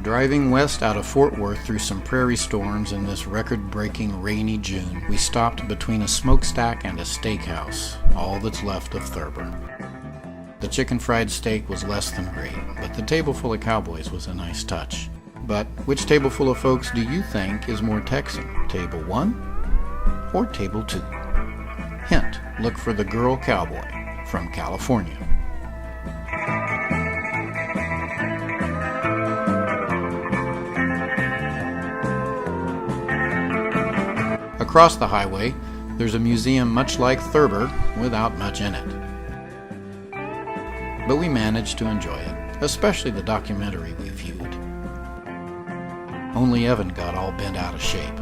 Driving west out of Fort Worth through some prairie storms in this record-breaking rainy June, we stopped between a smokestack and a steakhouse, all that's left of Thurber. The chicken fried steak was less than great, but the table full of cowboys was a nice touch. But which table full of folks do you think is more Texan, table 1 or table 2? Hint, look for the girl cowboy from California. Across the highway, there's a museum much like Thurber, without much in it. But we managed to enjoy it, especially the documentary we viewed. Only Evan got all bent out of shape.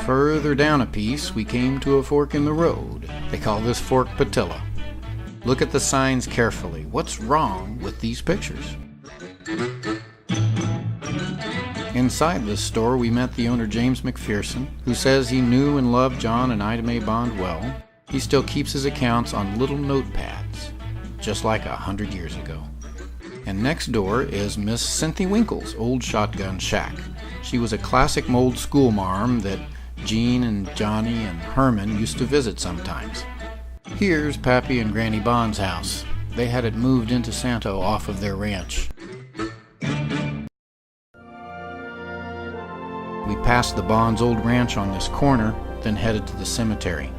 Further down a piece, we came to a fork in the road. They call this fork Patilla. Look at the signs carefully. What's wrong with these pictures? Inside this store, we met the owner, James McPherson, who says he knew and loved John and Ida Mae Bond well. He still keeps his accounts on little notepads, just like 100 years ago. And next door is Miss Cynthia Winkle's old shotgun shack. She was a classic mold schoolmarm that Gene and Johnny and Herman used to visit sometimes. Here's Pappy and Granny Bond's house. They had it moved into Santo off of their ranch. We passed the Bonds' old ranch on this corner, then headed to the cemetery.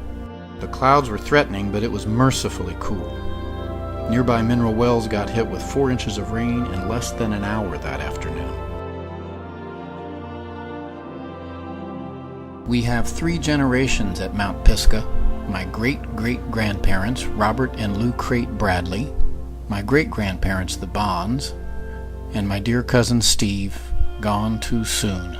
The clouds were threatening, but it was mercifully cool. Nearby mineral wells got hit with 4 inches of rain in less than an hour that afternoon. We have 3 generations at Mount Pisgah. My great-great-grandparents, Robert and Lou Crate Bradley, my great-grandparents, the Bonds, and my dear cousin Steve, gone too soon.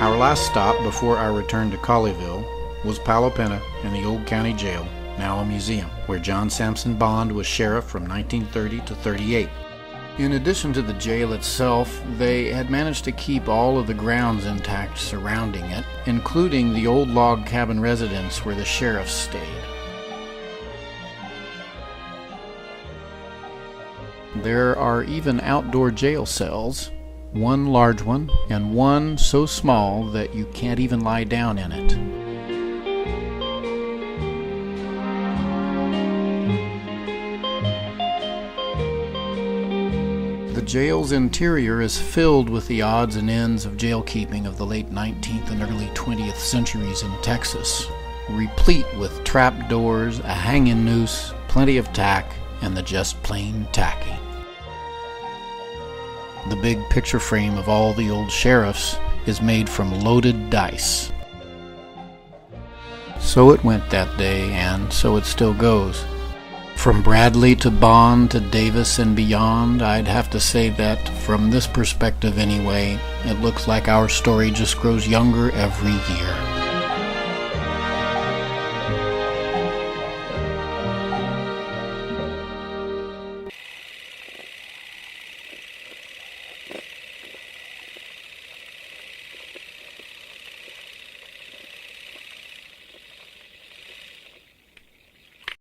Our last stop before our return to Colleyville was Palo Pinta in the old county jail, now a museum, where John Sampson Bond was sheriff from 1930 to 38. In addition to the jail itself, they had managed to keep all of the grounds intact surrounding it, including the old log cabin residence where the sheriff stayed. There are even outdoor jail cells, one large one, and one so small that you can't even lie down in it. The jail's interior is filled with the odds and ends of jail keeping of the late 19th and early 20th centuries in Texas, replete with trap doors, a hanging noose, plenty of tack, and the just plain tacky. The big picture frame of all the old sheriffs is made from loaded dice. So it went that day, and so it still goes. From Bradley to Bond to Davis and beyond, I'd have to say that, from this perspective anyway, it looks like our story just grows younger every year.